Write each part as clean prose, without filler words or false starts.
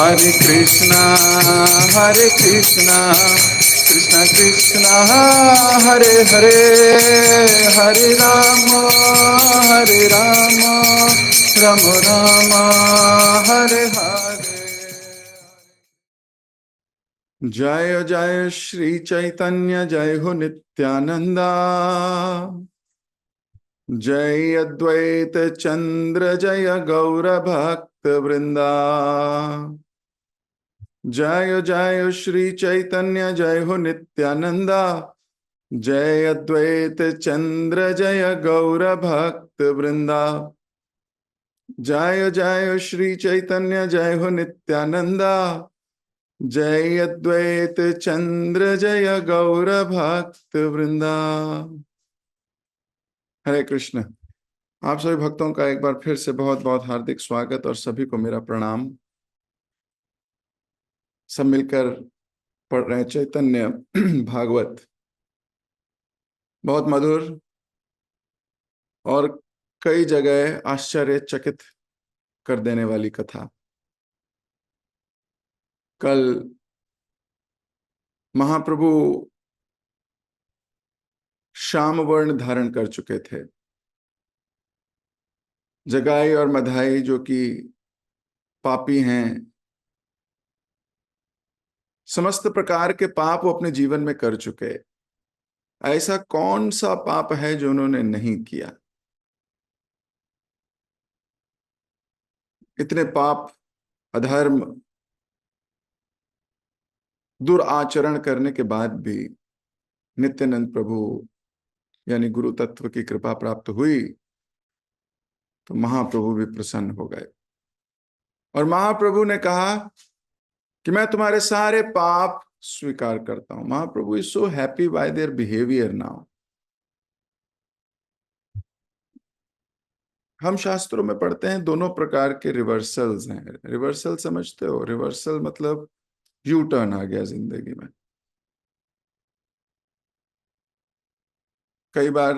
Hare Krishna, Hare Krishna, Krishna Krishna, Hare Hare, Hare Rama, Hare Rama, Rama Rama, Hare Hare. जय जय श्री चैतन्य, जय हो नित्यानंदा, जय अद्वैत चंद्र, जय गौर भक्त वृंदा। जय जय श्री चैतन्य, जय हो नित्यानंदा, जय अद्वैत चंद्र, जय गौर भक्त वृंदा। जय जय श्री चैतन्य, जय हो नित्यानंदा, जय अद्वैत चंद्र, जय गौर भक्त वृंदा। हरे कृष्ण। आप सभी भक्तों का एक बार फिर से बहुत बहुत हार्दिक स्वागत और सभी को मेरा प्रणाम। सब मिलकर पढ़ रहे चैतन्य भागवत, बहुत मधुर और कई जगह आश्चर्यचकित कर देने वाली कथा। कल महाप्रभु श्याम वर्ण धारण कर चुके थे। जगाई और मधाई जो कि पापी हैं, समस्त प्रकार के पाप वो अपने जीवन में कर चुके। ऐसा कौन सा पाप है जो उन्होंने नहीं किया? इतने पाप, अधर्म, दुराचरण करने के बाद भी नित्यानंद प्रभु यानी गुरु तत्व की कृपा प्राप्त हुई तो महाप्रभु भी प्रसन्न हो गए और महाप्रभु ने कहा कि मैं तुम्हारे सारे पाप स्वीकार करता हूं। Mahaprabhu is so happy by their behaviour now. हम शास्त्रों में पढ़ते हैं दोनों प्रकार के रिवर्सल्स हैं। रिवर्सल समझते हो? रिवर्सल मतलब यू टर्न आ गया जिंदगी में। कई बार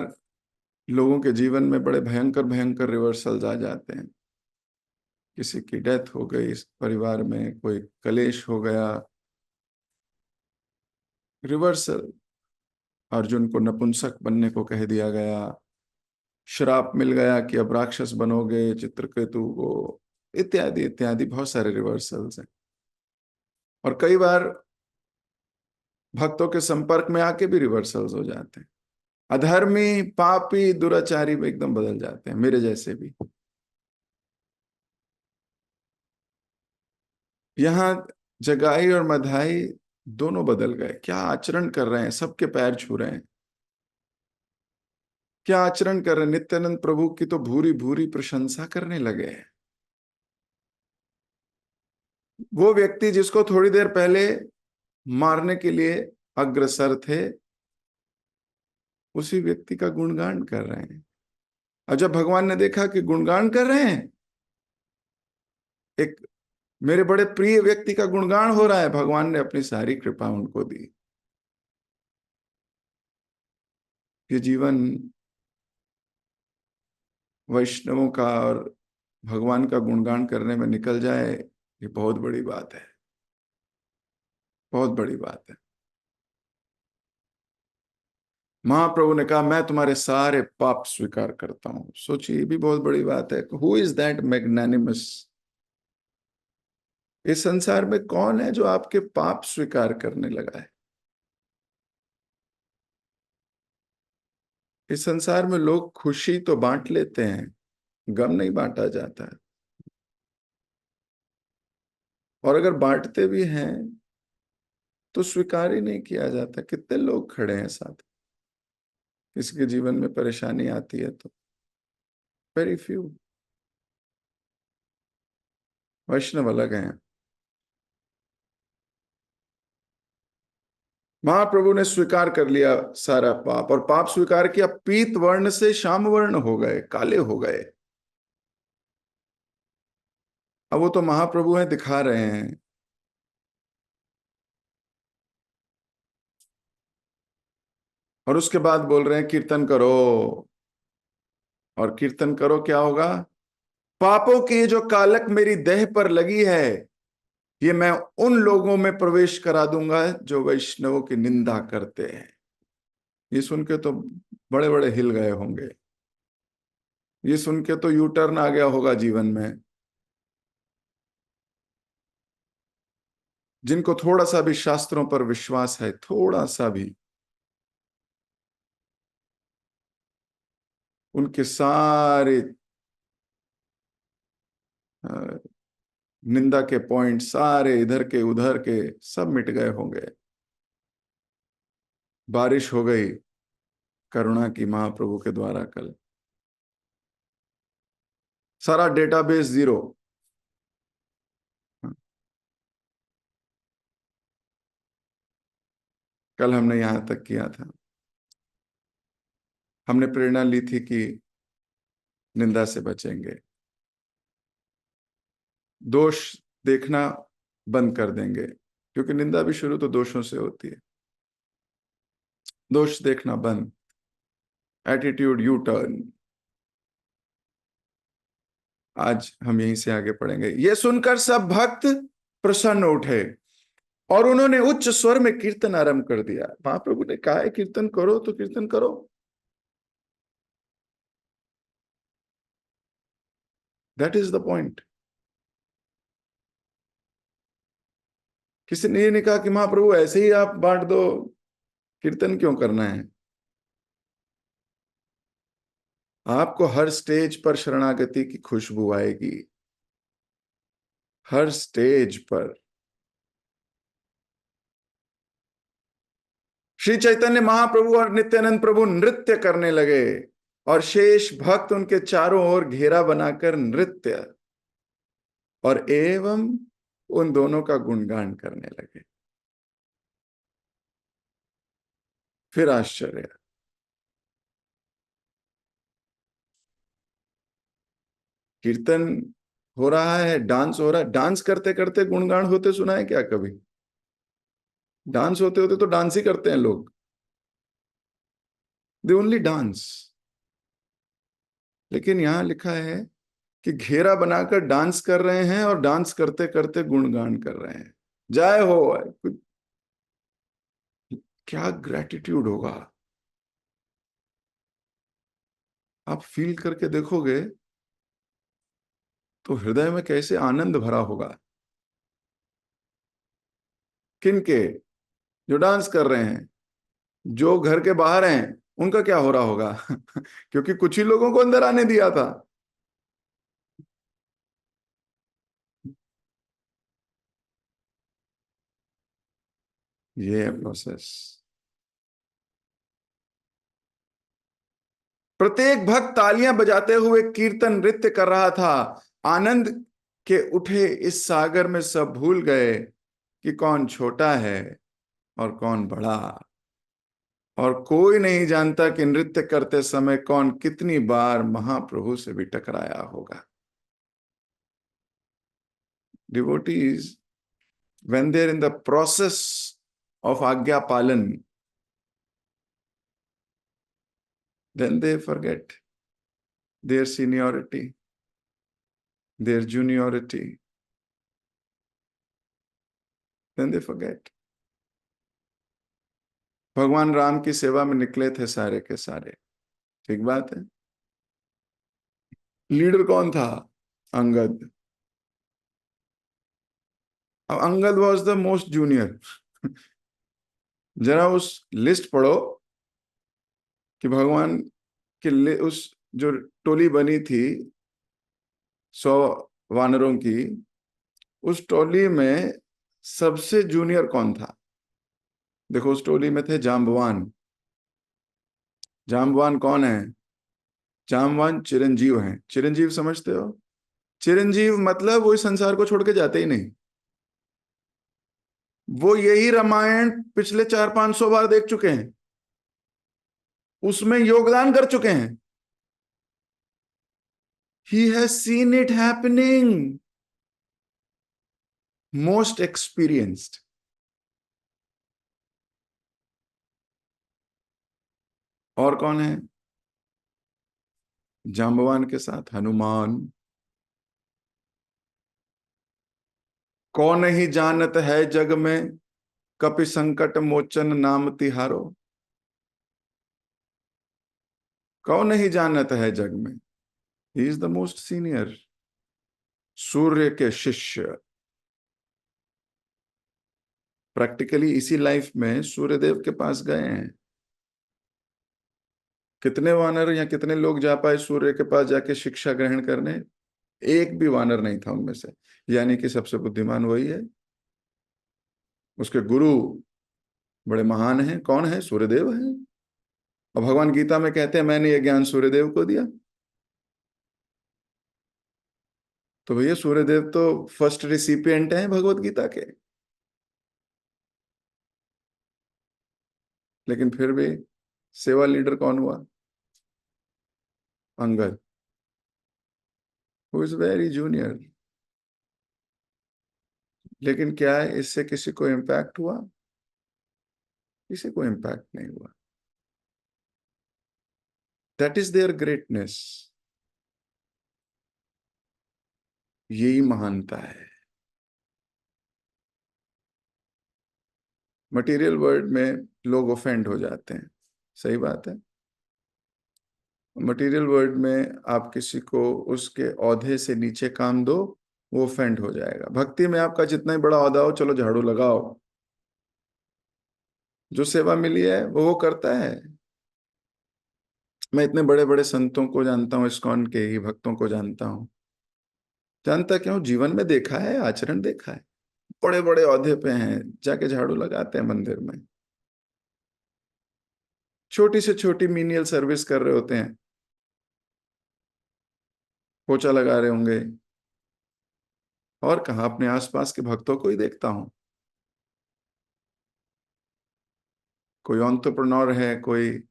लोगों के जीवन में बड़े भयंकर भयंकर रिवर्सल्स आ जाते हैं। किसी की डेथ हो गई, परिवार में कोई कलेश हो गया, रिवर्सल। अर्जुन को नपुंसक बनने को कह दिया गया, श्राप मिल गया कि अब राक्षस बनोगे, चित्रकेतु को, इत्यादि इत्यादि बहुत सारे रिवर्सल्स हैं। और कई बार भक्तों के संपर्क में आके भी रिवर्सल्स हो जाते हैं। अधर्मी, पापी, दुराचारी एकदम बदल जाते हैं, मेरे जैसे भी। यहां जगाई और मधाई दोनों बदल गए। क्या आचरण कर रहे हैं, सबके पैर छू रहे हैं, क्या आचरण कर रहे हैं। नित्यानंद प्रभु की तो भूरी भूरी प्रशंसा करने लगे हैं। वो व्यक्ति जिसको थोड़ी देर पहले मारने के लिए अग्रसर थे, उसी व्यक्ति का गुणगान कर रहे हैं। और जब भगवान ने देखा कि गुणगान कर रहे हैं, एक मेरे बड़े प्रिय व्यक्ति का गुणगान हो रहा है, भगवान ने अपनी सारी कृपा उनको दी। ये जीवन वैष्णवों का और भगवान का गुणगान करने में निकल जाए, ये बहुत बड़ी बात है, बहुत बड़ी बात है। महाप्रभु ने कहा मैं तुम्हारे सारे पाप स्वीकार करता हूं। सोचिए, ये भी बहुत बड़ी बात है। Who is that magnanimous? इस संसार में कौन है जो आपके पाप स्वीकार करने लगा है? इस संसार में लोग खुशी तो बांट लेते हैं, गम नहीं बांटा जाता है। और अगर बांटते भी हैं तो स्वीकार ही नहीं किया जाता। कितने लोग खड़े हैं साथ, किसी के जीवन में परेशानी आती है तो वेरी फ्यू। वैष्णव अलग हैं। महाप्रभु ने स्वीकार कर लिया सारा पाप, और पाप स्वीकार किया। पीत वर्ण से श्याम वर्ण हो गए, काले हो गए। अब वो तो महाप्रभु हैं, दिखा रहे हैं। और उसके बाद बोल रहे हैं कीर्तन करो। और कीर्तन करो क्या होगा? पापों की जो कालक मेरी देह पर लगी है, ये मैं उन लोगों में प्रवेश करा दूंगा जो वैष्णवों की निंदा करते हैं। ये सुन के तो बड़े बड़े हिल गए होंगे, ये सुन के तो यू टर्न आ गया होगा जीवन में। जिनको थोड़ा सा भी शास्त्रों पर विश्वास है, थोड़ा सा भी, उनके सारे अ, निंदा के पॉइंट सारे इधर के उधर के सब मिट गए होंगे। बारिश हो गई करुणा की महाप्रभु के द्वारा कल, सारा डेटाबेस जीरो। कल हमने यहां तक किया था, हमने प्रेरणा ली थी कि निंदा से बचेंगे, दोष देखना बंद कर देंगे, क्योंकि निंदा भी शुरू तो दोषों से होती है। दोष देखना बंद, एटीट्यूड यू टर्न। आज हम यहीं से आगे पढ़ेंगे। ये सुनकर सब भक्त प्रसन्न उठे और उन्होंने उच्च स्वर में कीर्तन आरंभ कर दिया। महाप्रभु ने कहा है कीर्तन करो तो कीर्तन करो। That is the point. किसी ने ये नहीं कहा कि महाप्रभु ऐसे ही आप बांट दो, कीर्तन क्यों करना है। आपको हर स्टेज पर शरणागति की खुशबू आएगी, हर स्टेज पर। श्री चैतन्य महाप्रभु और नित्यानंद प्रभु नृत्य करने लगे और शेष भक्त उनके चारों ओर घेरा बनाकर नृत्य और एवं उन दोनों का गुणगान करने लगे। फिर आश्चर्य, कीर्तन हो रहा है, डांस हो रहा है, डांस करते करते गुणगान होते सुना है क्या कभी। डांस होते होते तो डांस ही करते हैं लोग, दे ओनली डांस। लेकिन यहां लिखा है कि घेरा बनाकर डांस कर रहे हैं और डांस करते करते गुणगान कर रहे हैं। जय हो। क्या ग्रेटिट्यूड होगा, आप फील करके देखोगे तो हृदय में कैसे आनंद भरा होगा। किनके? जो डांस कर रहे हैं। जो घर के बाहर हैं उनका क्या हो रहा होगा क्योंकि कुछ ही लोगों को अंदर आने दिया था। ये है प्रोसेस। प्रत्येक भक्त तालियां बजाते हुए कीर्तन नृत्य कर रहा था। आनंद के उठे इस सागर में सब भूल गए कि कौन छोटा है और कौन बड़ा, और कोई नहीं जानता कि नृत्य करते समय कौन कितनी बार महाप्रभु से भी टकराया होगा। Devotees, when they're in the process of Agya Palan, then they forget their seniority, their juniority. Then they forget. भगवान राम की सेवा में निकले थे सारे के सारे, ठीक बात है। लीडर कौन था? अंगद। अब Angad was the most junior. जरा उस लिस्ट पढ़ो कि भगवान के उस जो टोली बनी थी 100 वानरों की, उस टोली में सबसे जूनियर कौन था? देखो उस टोली में थे जाम्बवान। जाम्बवान कौन है? जाम्बवान चिरंजीव हैं। चिरंजीव समझते हो? चिरंजीव मतलब वो इस संसार को छोड़ के जाते ही नहीं। वो यही रामायण पिछले 400-500 बार देख चुके हैं, उसमें योगदान कर चुके हैं। He has seen it happening. Most experienced. और कौन है जाम्बवान के साथ? हनुमान। कौन ही जानत है जग में, कपि संकट मोचन नाम तिहारो। कौन ही जानत है जग में, he is the most senior. सूर्य के शिष्य। प्रैक्टिकली इसी लाइफ में सूर्यदेव के पास गए हैं। कितने वानर या कितने लोग जा पाए सूर्य के पास जाके शिक्षा ग्रहण करने? एक भी वानर नहीं था उनमें से। यानी कि सबसे बुद्धिमान वही है। उसके गुरु बड़े महान हैं। कौन है? सूर्यदेव है। और भगवान गीता में कहते हैं मैंने ये ज्ञान सूर्यदेव को दिया। तो भैया सूर्यदेव तो फर्स्ट रिसिपिएंट हैं भगवत गीता के। लेकिन फिर भी सेवा लीडर कौन हुआ? Angad, who is very junior. लेकिन क्या है, इससे किसी को इम्पैक्ट हुआ? किसी को इम्पैक्ट नहीं हुआ। That is their greatness. यही महानता है। मटेरियल वर्ल्ड में लोग ऑफेंड हो जाते हैं, सही बात है। मटेरियल वर्ल्ड में आप किसी को उसके औहदे से नीचे काम दो, वो ऑफेंड हो जाएगा। भक्ति में आपका जितना ही बड़ा औहदा हो, चलो झाड़ू लगाओ, जो सेवा मिली है वो करता है। मैं इतने बड़े बड़े संतों को जानता हूँ, इस्कॉन के ही भक्तों को जानता हूँ। जानता क्यों? जीवन में देखा है, आचरण देखा है। बड़े बड़े औहदे पे हैं, जाके झाड़ू लगाते हैं मंदिर में। छोटी से छोटी मीनियल सर्विस कर रहे होते हैं, पोछा लगा रहे होंगे। और कहाँ, अपने आसपास के भक्तों को ही देखता हूं। कोई एंटरप्रेन्योर है, कोई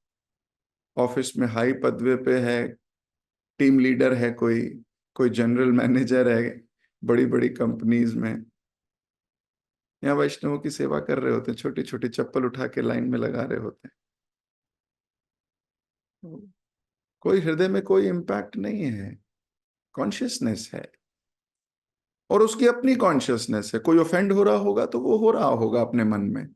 ऑफिस में हाई पदवी पे है, टीम लीडर है, कोई कोई जनरल मैनेजर है बड़ी बड़ी कंपनीज में। यहाँ वैष्णवों की सेवा कर रहे होते हैं, छोटी छोटी चप्पल उठा के लाइन में लगा रहे होते हैं। कोई हृदय में कोई इम्पैक्ट नहीं है। कॉन्शियसनेस है, और उसकी अपनी कॉन्शियसनेस है। कोई ऑफेंड हो रहा होगा तो वो हो रहा होगा अपने मन में।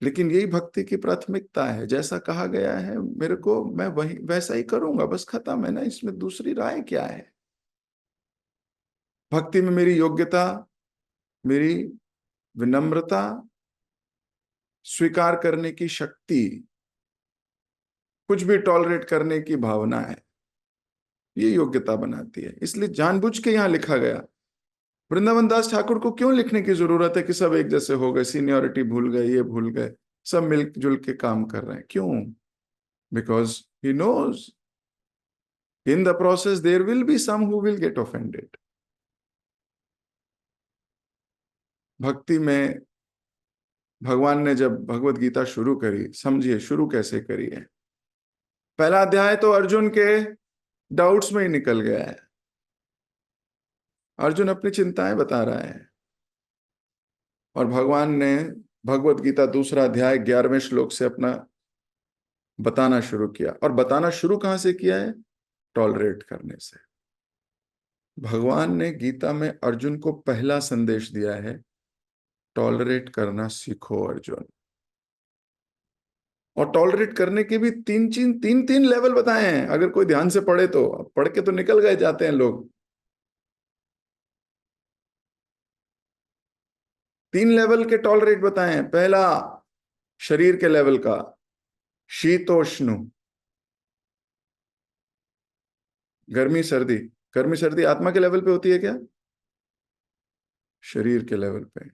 लेकिन यही भक्ति की प्राथमिकता है। जैसा कहा गया है मेरे को, मैं वही वैसा ही करूंगा, बस खत्म है ना। इसमें दूसरी राय क्या है? भक्ति में मेरी योग्यता, मेरी विनम्रता, स्वीकार करने की शक्ति, कुछ भी टॉलरेट करने की भावना है, ये योग्यता बनाती है। इसलिए जानबूझ के यहां लिखा गया। वृंदावन दास ठाकुर को क्यों लिखने की जरूरत है कि सब एक जैसे हो गए, सीनियरिटी भूल गए, ये भूल गए, सब मिलजुल के काम कर रहे हैं? क्यों? Because he knows in the process there will be some who will get offended. भक्ति में भगवान ने जब भगवत गीता शुरू करी, समझिए शुरू कैसे करी है। पहला अध्याय तो अर्जुन के डाउट्स में ही निकल गया है। अर्जुन अपनी चिंताएं बता रहा है, और भगवान ने भगवत गीता दूसरा अध्याय 11वें श्लोक से अपना बताना शुरू किया। और बताना शुरू कहां से किया है? टॉलरेट करने से। भगवान ने गीता में अर्जुन को पहला संदेश दिया है, टॉलरेट करना सीखो अर्जुन। और टॉलरेट करने के भी तीन तीन लेवल बताए हैं। अगर कोई ध्यान से पढ़े तो, पढ़ के तो निकल गए जाते हैं लोग। 3 लेवल के टॉलरेट बताए हैं। पहला शरीर के लेवल का, शीतोष्ण, गर्मी सर्दी। गर्मी सर्दी आत्मा के लेवल पे होती है क्या? शरीर के लेवल पे।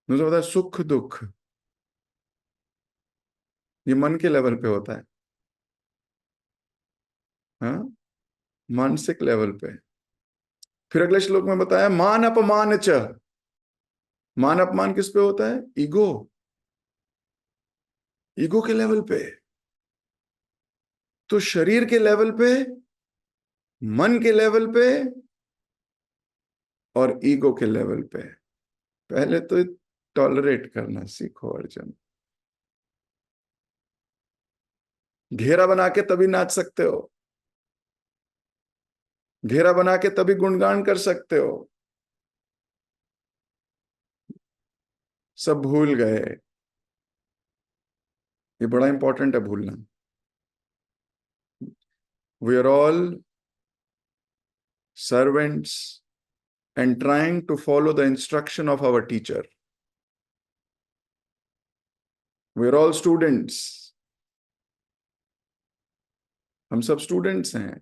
मुझे पता है सुख दुख, ये मन के लेवल पे होता है। हाँ, मानसिक लेवल पे। फिर अगले श्लोक में बताया मान अपमान च। मान अपमान किस पे होता है? ईगो, ईगो के लेवल पे। तो शरीर के लेवल पे, मन के लेवल पे, और ईगो के लेवल पे। पहले तो टॉलरेट करना सीखो अर्जुन। घेरा बना के तभी नाच सकते हो। घेरा बना के तभी गुणगान कर सकते हो। सब भूल गए। ये बड़ा इंपॉर्टेंट है भूलना। We are all servants and trying to follow the instruction of our teacher. We are all students. हम सब स्टूडेंट्स हैं।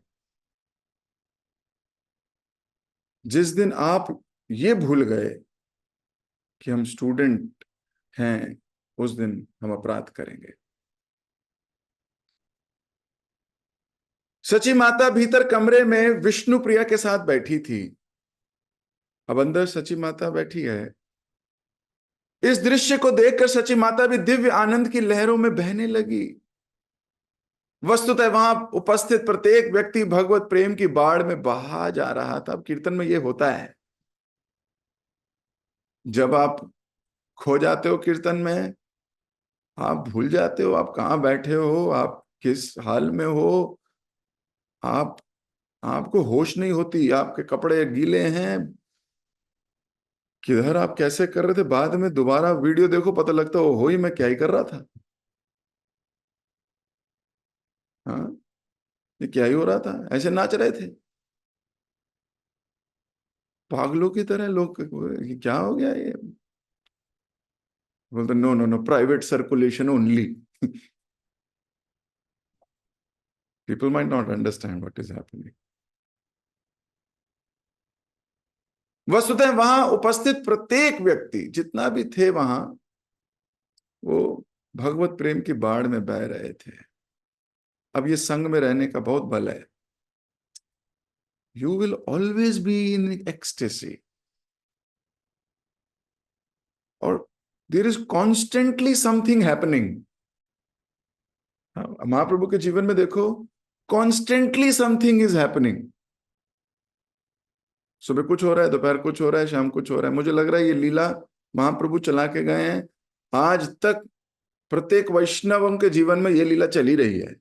जिस दिन आप ये भूल गए कि हम स्टूडेंट हैं, उस दिन हम अपराध करेंगे। सची माता भीतर कमरे में विष्णु प्रिया के साथ बैठी थी। अब अंदर सची माता बैठी है। इस दृश्य को देखकर सची माता भी दिव्य आनंद की लहरों में बहने लगी। वस्तुतः वहां उपस्थित प्रत्येक व्यक्ति भगवत प्रेम की बाढ़ में बहा जा रहा था। अब कीर्तन में यह होता है, जब आप खो जाते हो कीर्तन में, आप भूल जाते हो आप कहां बैठे हो, आप किस हाल में हो, आपको होश नहीं होती, आपके कपड़े गीले हैं, किधर आप कैसे कर रहे थे। बाद में दोबारा वीडियो देखो, पता लगता हो ही मैं क्या ही कर रहा था। हाँ, ये क्या ही हो रहा था, ऐसे नाच रहे थे पागलों की तरह लोग। ये क्या हो गया ये? बोलते no no no, private circulation only. People might not understand what is happening. वस्तुतः वहां उपस्थित प्रत्येक व्यक्ति जितना भी थे वहां, वो भगवत प्रेम की बाढ़ में बह रहे थे। अब ये संग में रहने का बहुत बल है। You will always be in ecstasy, और there is constantly something happening. Mahaprabhu के जीवन में देखो, कॉन्स्टेंटली समथिंग इज हैपनिंग। सुबह कुछ हो रहा है, दोपहर कुछ हो रहा है, शाम कुछ हो रहा है। मुझे लग रहा है ये लीला महाप्रभु चला के गए हैं, आज तक प्रत्येक वैष्णव के जीवन में ये लीला चली रही है।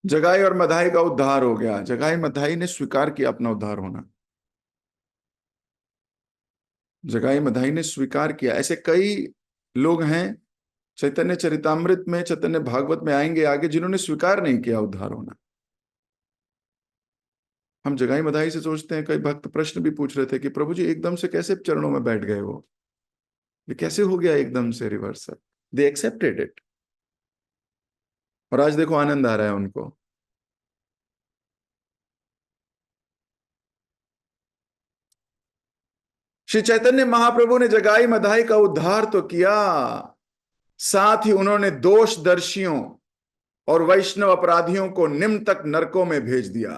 जगाई और मधाई का उद्धार हो गया। जगाई मधाई ने स्वीकार किया अपना उद्धार होना। जगाई मधाई ने स्वीकार किया। ऐसे कई लोग हैं चैतन्य चरितामृत में, चैतन्य भागवत में आएंगे आगे, जिन्होंने स्वीकार नहीं किया उद्धार होना। हम जगाई मधाई से सोचते हैं, कई भक्त प्रश्न भी पूछ रहे थे कि प्रभु जी एकदम से कैसे चरणों में बैठ गए, वो ये कैसे हो गया एकदम से रिवर्सल। दे एक्सेप्टेड इट, और आज देखो आनंद आ रहा है उनको। श्री चैतन्य महाप्रभु ने जगाई मधाई का उद्धार तो किया, साथ ही उन्होंने दोषदर्शियों और वैष्णव अपराधियों को निम्न तक नरकों में भेज दिया।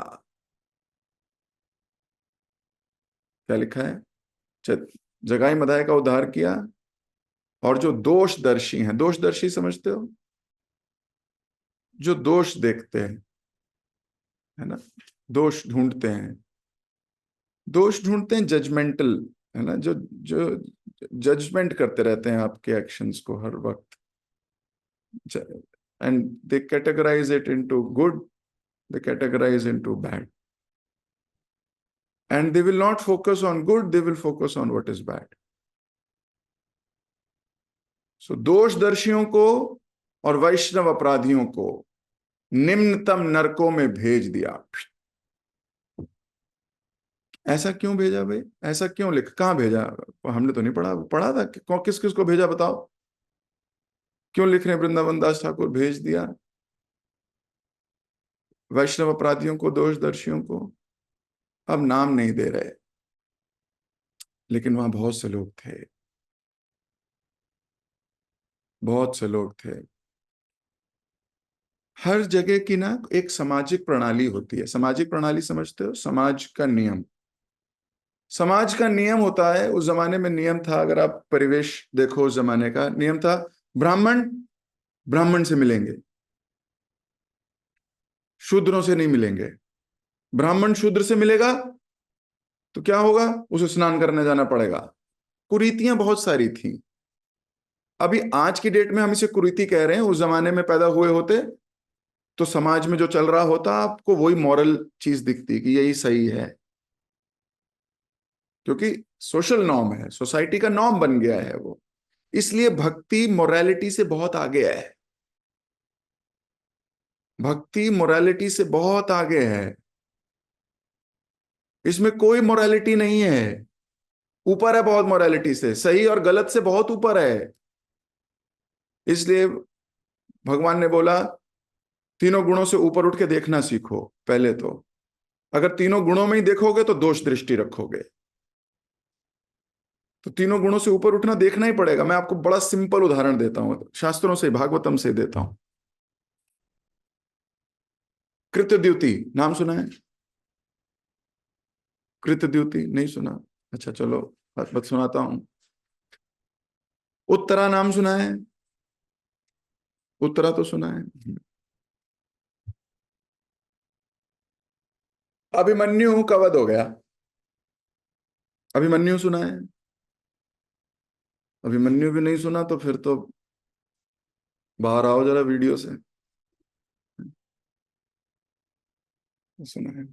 क्या लिखा है? जगाई मधाई का उद्धार किया, और जो दोषदर्शी हैं, दोषदर्शी समझते हो, जो दोष देखते हैं, है ना, दोष ढूंढते हैं, दोष ढूंढते हैं, जजमेंटल, है ना, जो जो जजमेंट करते रहते हैं आपके एक्शंस को हर वक्त, and they categorize it into good, they categorize into bad, and they will not focus on good, they will focus on what is bad. So दोषदर्शियों को और वैष्णव अपराधियों को निम्नतम नरकों में भेज दिया। ऐसा क्यों भेजा भाई? ऐसा क्यों लिख, कहां भेजा? हमने तो नहीं पढ़ा, पढ़ा था किस किस को भेजा बताओ? क्यों लिख रहे हैं वृंदावन दास ठाकुर भेज दिया वैष्णव अपराधियों को, दोषदर्शियों को? अब नाम नहीं दे रहे, लेकिन वहां बहुत से लोग थे, बहुत से लोग थे। हर जगह की ना एक सामाजिक प्रणाली होती है। सामाजिक प्रणाली समझते हो? समाज का नियम। समाज का नियम होता है, उस जमाने में नियम था, अगर आप परिवेश देखो उस जमाने का नियम था, ब्राह्मण ब्राह्मण से मिलेंगे, शूद्रों से नहीं मिलेंगे। ब्राह्मण शूद्र से मिलेगा तो क्या होगा? उसे स्नान करने जाना पड़ेगा। कुरीतियां बहुत सारी थी। अभी आज की डेट में हम इसे कुरीति कह रहे हैं, उस जमाने में पैदा हुए होते तो समाज में जो चल रहा होता आपको वही मॉरल चीज दिखती कि यही सही है, क्योंकि सोशल नॉर्म है, सोसाइटी का नॉर्म बन गया है वो। इसलिए भक्ति मोरालिटी से बहुत आगे है। भक्ति मोरालिटी से बहुत आगे है। इसमें कोई मोरालिटी नहीं है, ऊपर है बहुत मोरालिटी से, सही और गलत से बहुत ऊपर है। इसलिए भगवान ने बोला तीनों गुणों से ऊपर उठ के देखना सीखो पहले तो। अगर तीनों गुणों में ही देखोगे तो दोष दृष्टि रखोगे। तो तीनों गुणों से ऊपर उठना देखना ही पड़ेगा। मैं आपको बड़ा सिंपल उदाहरण देता हूं, शास्त्रों से, भागवतम से देता हूं। कृतद्युति नाम सुना है? कृतद्युति नहीं सुना? अच्छा चलो, बात बात सुनाता हूं। उत्तरा नाम सुना है? उत्तरा तो सुना है। अभिमन्यु का वध हो गया। अभिमन्यु सुना है? अभिमन्यु भी नहीं सुना तो फिर तो बाहर आओ जरा वीडियो से। सुना है?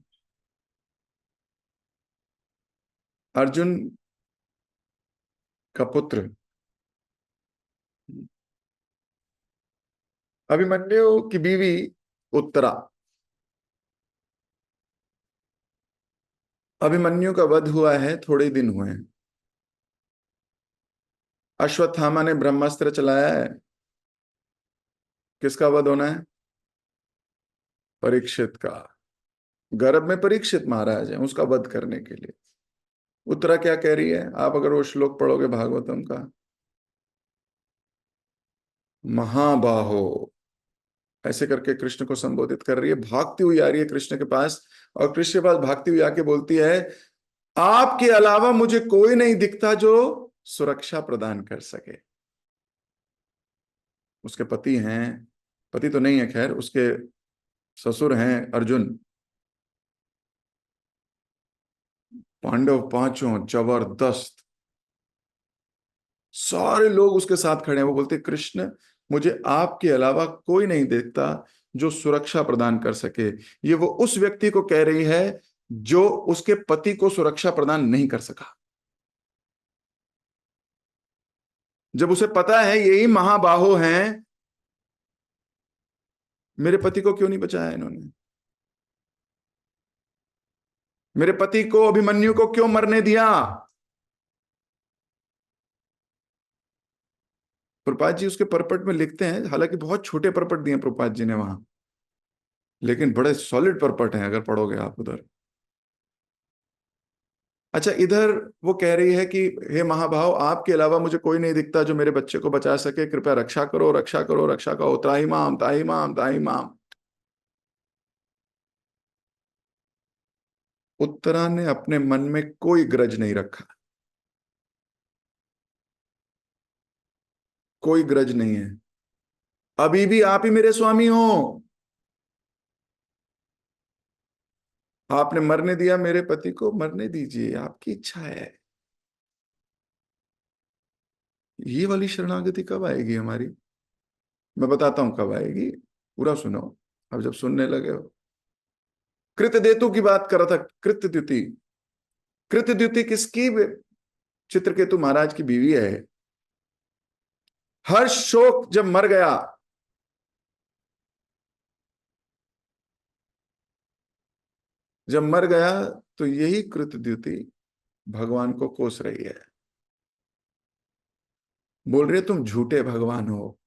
अर्जुन का पुत्र अभिमन्यु की बीवी उत्तरा। अभिमन्यु का वध हुआ है, थोड़े दिन हुए हैं। अश्वत्थामा ने ब्रह्मास्त्र चलाया है। किसका वध होना है? परीक्षित का। गर्भ में परीक्षित महाराज है, उसका वध करने के लिए उत्तरा क्या कह रही है? आप अगर वो श्लोक पढ़ोगे भागवतम का, महाबाहो ऐसे करके कृष्ण को संबोधित कर रही है, भागती हुई आ रही है कृष्ण के पास। और कृष्ण के पास भागती हुई आके बोलती है, आपके अलावा मुझे कोई नहीं दिखता जो सुरक्षा प्रदान कर सके। उसके पति हैं, पति तो नहीं है खैर, उसके ससुर हैं अर्जुन। पांडव पांचों जबरदस्त, सारे लोग उसके साथ खड़े हैं। वो बोलते कृष्ण मुझे आपके अलावा कोई नहीं देखता जो सुरक्षा प्रदान कर सके। ये वो उस व्यक्ति को कह रही है जो उसके पति को सुरक्षा प्रदान नहीं कर सका। जब उसे पता है यही महाबाहो हैं, मेरे पति को क्यों नहीं बचाया इन्होंने? मेरे पति को, अभिमन्यु को क्यों मरने दिया? प्रपात जी उसके परपट में लिखते हैं, हालांकि बहुत छोटे परपट दिए प्रपात जी ने वहां, लेकिन बड़े सॉलिड परपट हैं अगर पढ़ोगे आप उधर। अच्छा, इधर वो कह रही है कि हे महाभाव, आपके अलावा मुझे कोई नहीं दिखता जो मेरे बच्चे को बचा सके, कृपया रक्षा करो, रक्षा करो, रक्षा करो, त्राही माम, ताही माम, ताही माम। उत्तरा ने अपने मन में कोई ग्रज नहीं रखा, कोई ग्रज नहीं है। अभी भी आप ही मेरे स्वामी हो। आपने मरने दिया मेरे पति को, मरने दीजिए, आपकी इच्छा है। ये वाली शरणागति कब आएगी हमारी? मैं बताता हूं कब आएगी, पूरा सुनो। अब जब सुनने लगे हो, कृतदेतु की बात कर रहा था। कृतद्युति, कृतद्युति किसकी? चित्रकेतु महाराज की बीवी है। हर्ष शोक जब मर गया, जब मर गया तो यही कृतद्युति भगवान को कोस रही है, बोल रही है तुम झूठे भगवान हो,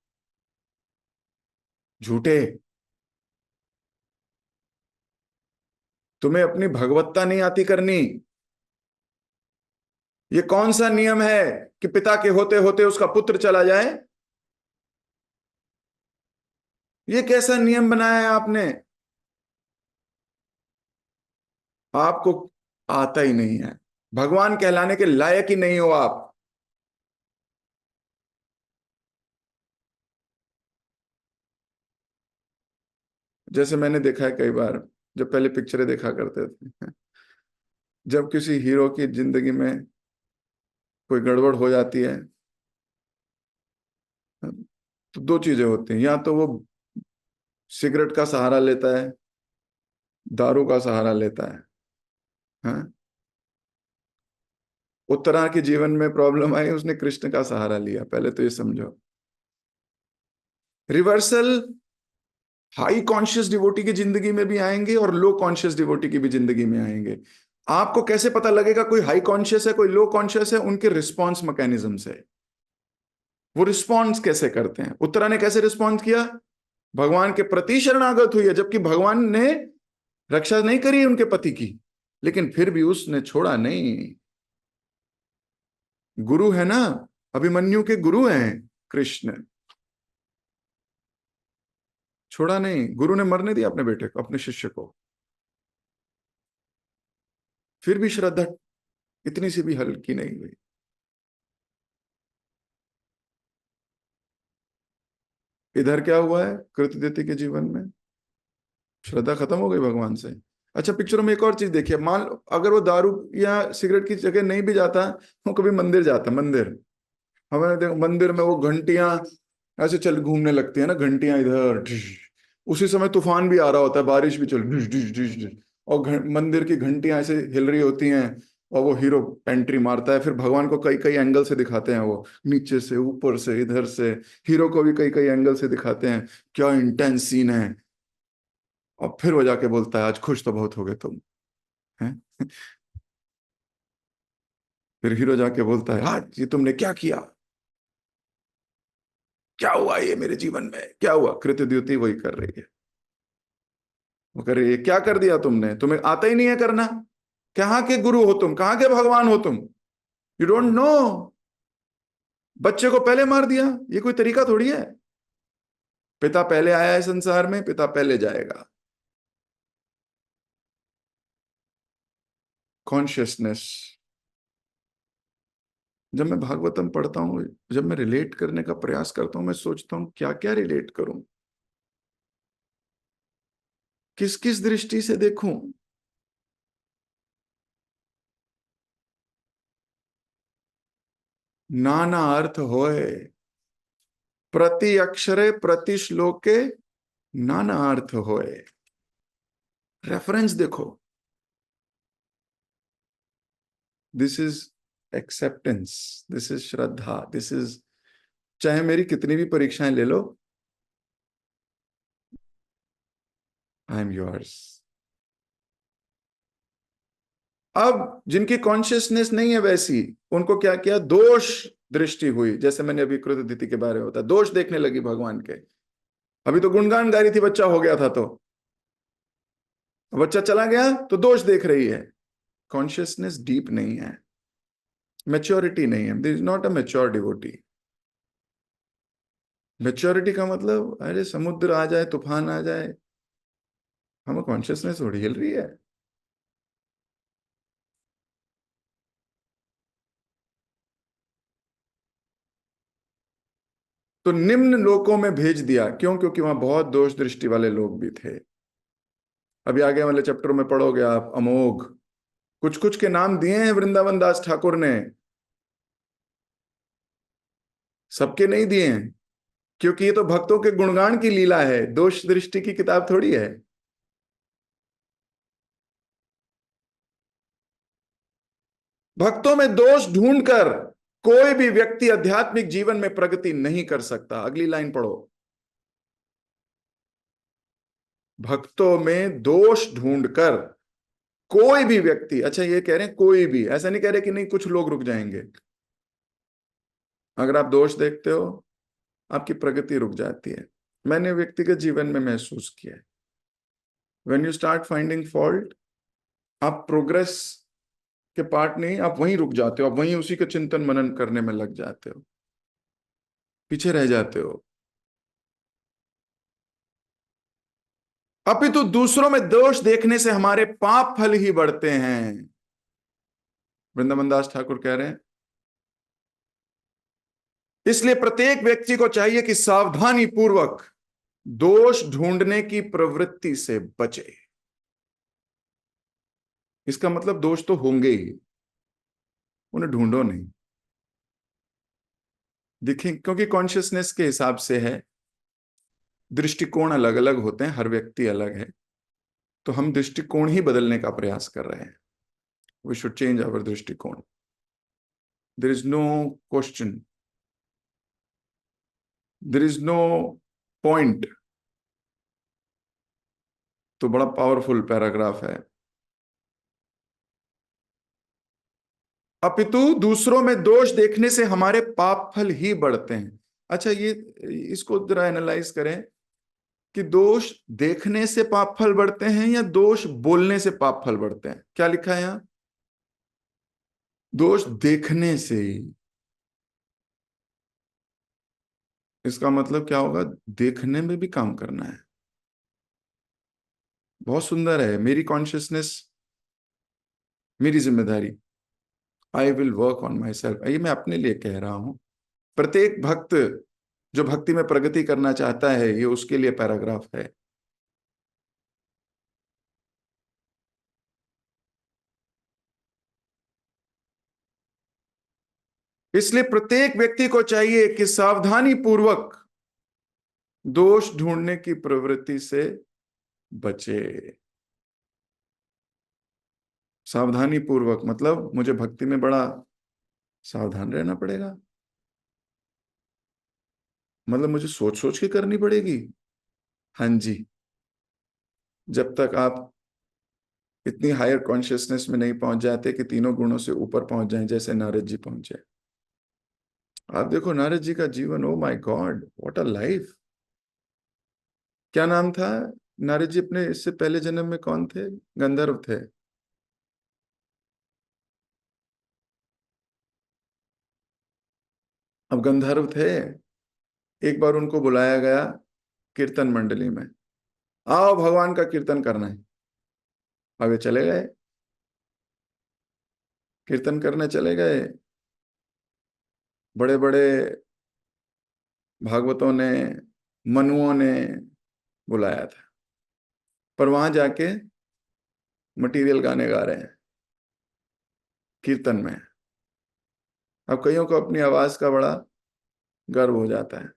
झूठे, तुम्हें अपनी भगवत्ता नहीं आती करनी। ये कौन सा नियम है कि पिता के होते होते उसका पुत्र चला जाए? ये कैसा नियम बनाया है आपने? आपको आता ही नहीं है, भगवान कहलाने के लायक ही नहीं हो आप। जैसे मैंने देखा है कई बार, जब पहले पिक्चरें देखा करते थे, जब किसी हीरो की जिंदगी में कोई गड़बड़ हो जाती है तो दो चीजें होती हैं, या तो वो सिगरेट का सहारा लेता है, दारू का सहारा लेता है। हाँ, उत्तरा के जीवन में प्रॉब्लम आई, उसने कृष्ण का सहारा लिया, पहले तो ये समझो। रिवर्सल हाई कॉन्शियस डिवोटी की जिंदगी में भी आएंगे और लो कॉन्शियस डिवोटी की भी जिंदगी में आएंगे। आपको कैसे पता लगेगा कोई हाई कॉन्शियस है कोई लो कॉन्शियस है? उनके रिस्पॉन्स मैकेनिज्म से। वो रिस्पॉन्स कैसे करते हैं? उत्तरा ने कैसे रिस्पॉन्स किया? भगवान के प्रति शरणागत हुई है, जबकि भगवान ने रक्षा नहीं करी उनके पति की, लेकिन फिर भी उसने छोड़ा नहीं। गुरु है ना, अभिमन्यु के गुरु हैं कृष्ण, छोड़ा नहीं। गुरु ने मरने दिया अपने बेटे को, अपने शिष्य को, फिर भी श्रद्धा इतनी सी भी हल्की नहीं हुई। इधर क्या हुआ है कृतदिति के जीवन में? श्रद्धा खत्म हो गई भगवान से। अच्छा, पिक्चरों में एक और चीज देखिए, मान लो अगर वो दारू या सिगरेट की जगह नहीं भी जाता, वो कभी मंदिर जाता, मंदिर, हमें देखो मंदिर में वो घंटियां ऐसे चल घूमने लगती है ना, घंटियां इधर ढिश, उसी समय तूफान भी आ रहा होता है, बारिश भी चल ढिश ढिश ढिश ढिश, और मंदिर की घंटियां ऐसे हिल रही होती हैं, और वो हीरो एंट्री मारता है, फिर भगवान को कई कई एंगल से दिखाते हैं, वो नीचे से ऊपर से इधर से, हीरो को भी कई कई एंगल से दिखाते हैं, क्या इंटेंस सीन है। और फिर वो जाके बोलता है आज खुश तो बहुत हो गए तुम, हैं? फिर हीरो जाके बोलता है आज ये तुमने क्या किया, क्या हुआ ये मेरे जीवन में क्या हुआ? कृतद्युति वही कर रही है, वो कह रही है क्या कर दिया तुमने, तुम्हें आता ही नहीं है करना, कहाँ के गुरु हो तुम, कहाँ के भगवान हो तुम, यू डोंट नो। बच्चे को पहले मार दिया, ये कोई तरीका थोड़ी है। पिता पहले आया है संसार में, पिता पहले जाएगा। कॉन्शियसनेस। जब मैं भागवतम पढ़ता हूँ, जब मैं रिलेट करने का प्रयास करता हूं, मैं सोचता हूँ क्या क्या रिलेट करूं, किस किस दृष्टि से देखूं। नाना अर्थ होए, प्रति अक्षरे प्रति श्लोके नाना अर्थ होए। रेफरेंस देखो, this is acceptance, this is Shraddha, this is, चाहे मेरी कितनी भी परीक्षाएं ले लो, आई एम योर्स। अब जिनकी कॉन्शियसनेस नहीं है वैसी, उनको क्या किया, दोष दृष्टि हुई, जैसे मैंने अभी कृतदिति के बारे में बताया, दोष देखने लगी भगवान के। अभी तो गुणगान गा रही थी, बच्चा हो गया था तो, बच्चा चला गया तो दोष देख रही है। कॉन्शियसनेस डीप नहीं है, मेच्योरिटी नहीं है, this is not a mature devotee. Maturity का मतलब अरे समुद्र आ जाए तूफान आ जाए, हमें कॉन्शियसनेस थोड़ी हिल रही है। तो निम्न लोकों में भेज दिया, क्यों? क्योंकि वहां बहुत दोष दृष्टि वाले लोग भी थे। अभी आगे वाले चैप्टर में पढ़ोगे आप, अमोघ, कुछ कुछ के नाम दिए हैं वृंदावन दास ठाकुर ने, सबके नहीं दिए हैं, क्योंकि ये तो भक्तों के गुणगान की लीला है, दोष दृष्टि की किताब थोड़ी है। भक्तों में दोष ढूंढकर कोई भी व्यक्ति आध्यात्मिक जीवन में प्रगति नहीं कर सकता। अगली लाइन पढ़ो, भक्तों में दोष ढूंढकर कोई भी व्यक्ति, अच्छा ये कह रहे हैं कोई भी, ऐसा नहीं कह रहे कि नहीं कुछ लोग रुक जाएंगे। अगर आप दोष देखते हो, आपकी प्रगति रुक जाती है। मैंने व्यक्तिगत जीवन में महसूस किया है, when you start finding fault, आप प्रोग्रेस के पार्ट नहीं, आप वहीं रुक जाते हो, आप वहीं उसी का चिंतन मनन करने में लग जाते हो, पीछे रह जाते हो। अपितु दूसरों में दोष देखने से हमारे पाप फल ही बढ़ते हैं। वृंदावन दास ठाकुर कह रहे हैं, इसलिए प्रत्येक व्यक्ति को चाहिए कि सावधानी पूर्वक दोष ढूंढने की प्रवृत्ति से बचे। इसका मतलब दोष तो होंगे ही, उन्हें ढूंढो नहीं, दिखें, क्योंकि कॉन्शियसनेस के हिसाब से है दृष्टिकोण अलग अलग होते हैं, हर व्यक्ति अलग है, तो हम दृष्टिकोण ही बदलने का प्रयास कर रहे हैं। वी शुड चेंज आवर दृष्टिकोण। There is no question, there is no point. तो बड़ा पावरफुल पैराग्राफ है। अपितु दूसरों में दोष देखने से हमारे पाप फल ही बढ़ते हैं। अच्छा, ये इसको जरा एनालाइज करें कि दोष देखने से पाप फल बढ़ते हैं या दोष बोलने से पाप फल बढ़ते हैं। क्या लिखा है यहां? दोष देखने से ही। इसका मतलब क्या होगा? देखने में भी काम करना है। बहुत सुंदर है। मेरी कॉन्शियसनेस, मेरी जिम्मेदारी। I will work on my self. ये मैं अपने लिए कह रहा हूं। प्रत्येक भक्त जो भक्ति में प्रगति करना चाहता है, ये उसके लिए पैराग्राफ है। इसलिए प्रत्येक व्यक्ति को चाहिए कि सावधानी पूर्वक दोष ढूंढने की प्रवृत्ति से बचे। सावधानी पूर्वक मतलब मुझे भक्ति में बड़ा सावधान रहना पड़ेगा, मतलब मुझे सोच सोच के करनी पड़ेगी। हाँ जी। जब तक आप इतनी हायर कॉन्शियसनेस में नहीं पहुंच जाते कि तीनों गुणों से ऊपर पहुंच जाएं, जैसे नारद जी पहुंचे। आप देखो नारद जी का जीवन, oh my God, what a life. क्या नाम था? नारद जी अपने इससे पहले जन्म में कौन थे? गंधर्व थे। अब गंधर्व थे, एक बार उनको बुलाया गया कीर्तन मंडली में, आओ भगवान का कीर्तन करना है। अब ये चले गए, कीर्तन करने चले गए। बड़े बड़े भागवतों ने, मनुओं ने बुलाया था, पर वहां जाके मटेरियल गाने गा रहे हैं कीर्तन में। अब कईयों को अपनी आवाज का बड़ा गर्व हो जाता है।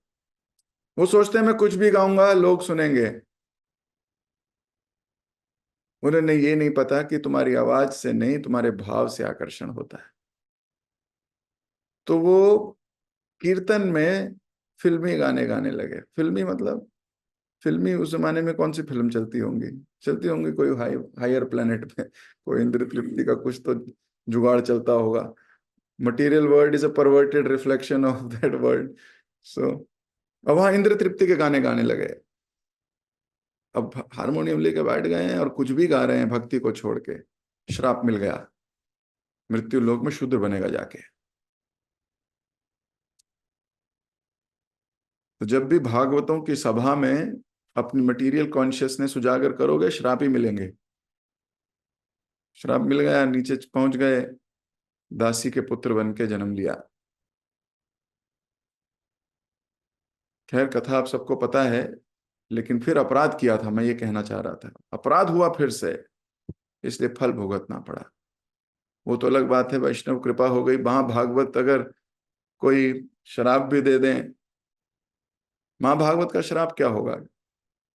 वो सोचते हैं मैं कुछ भी गाऊंगा लोग सुनेंगे। उन्हें ये नहीं पता कि तुम्हारी आवाज से नहीं, तुम्हारे भाव से आकर्षण होता है। तो वो कीर्तन में फिल्मी गाने गाने लगे। फिल्मी मतलब, फिल्मी उस जमाने में कौन सी फिल्म चलती होंगी? चलती होंगी कोई हायर प्लेनेट पे, कोई इंद्र तृप्ति का कुछ तो जुगाड़ चलता होगा। Material world is a perverted reflection of that world. So अब वहां इंद्र तृप्ति के गाने गाने लगे। अब हारमोनियम लेके बैठ गए हैं और कुछ भी गा रहे हैं भक्ति को छोड़ के। श्राप मिल गया, मृत्यु लोक में शूद्र बनेगा जाके। तो जब भी भागवतों की सभा में अपनी मटेरियल कॉन्शियसनेस उजागर करोगे, श्राप ही मिलेंगे। श्राप मिल गया, नीचे पहुंच गए, दासी के पुत्र बन के जन्म लिया। खैर कथा आप सबको पता है, लेकिन फिर अपराध किया था, मैं ये कहना चाह रहा था। अपराध हुआ फिर से, इसलिए फल भुगतना पड़ा। वो तो अलग बात है, वैष्णव कृपा हो गई। महाभागवत अगर कोई शराब भी दे दें, महाभागवत का श्राप क्या होगा?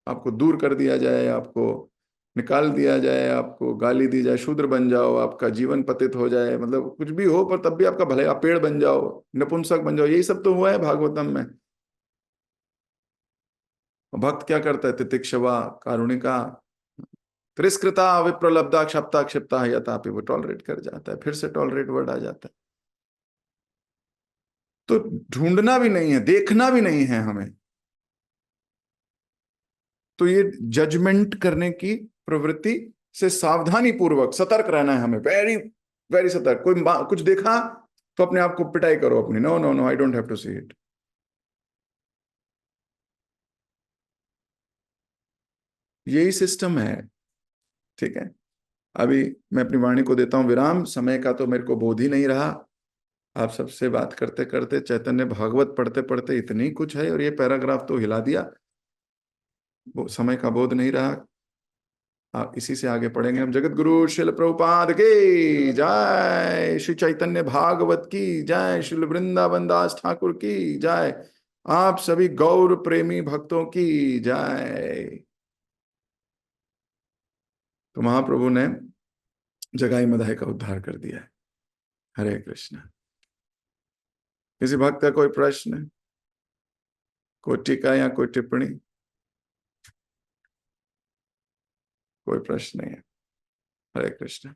आपको दूर कर दिया जाए, आपको निकाल दिया जाए, आपको गाली दी जाए, शूद्र बन जाओ, आपका जीवन पतित हो जाए, मतलब कुछ भी हो, पर तब भी आपका भले, आप पेड़ बन जाओ, नपुंसक बन जाओ। यही सब तो हुआ है भागवतम में। भक्त क्या करता है? तितिक्षवा कारुणिका तिरस्कृता विप्रलब्धा क्षप्ता क्षिप्ता यथापि, वो टॉलरेट कर जाता है, फिर से टॉलरेट वर्ड आ जाता है। तो ढूंढना भी नहीं है, देखना भी नहीं है हमें। तो ये जजमेंट करने की प्रवृत्ति से सावधानी पूर्वक सतर्क रहना है हमें। वेरी वेरी सतर्क। कोई कुछ देखा तो अपने आप को पिटाई करो अपनी, no no no, I don't have to see it. यही सिस्टम है। ठीक है, अभी मैं अपनी वाणी को देता हूं विराम। समय का तो मेरे को बोध ही नहीं रहा। आप सबसे बात करते करते, चैतन्य भागवत पढ़ते पढ़ते इतनी कुछ है, और ये पैराग्राफ तो हिला दिया। वो समय का बोध नहीं रहा। आप इसी से आगे पढ़ेंगे हम। जगत गुरु शिल प्रभुपाद की जय, श्री चैतन्य भागवत की जय, श्री वृंदावन दास ठाकुर की जय। आप सभी गौर प्रेमी भक्तों की जय। तो महाप्रभु ने जगाई मदाई का उद्धार कर दिया है। हरे कृष्ण। किसी भक्त का कोई प्रश्न, कोई टीका या कोई टिप्पणी? कोई प्रश्न नहीं है। हरे कृष्ण।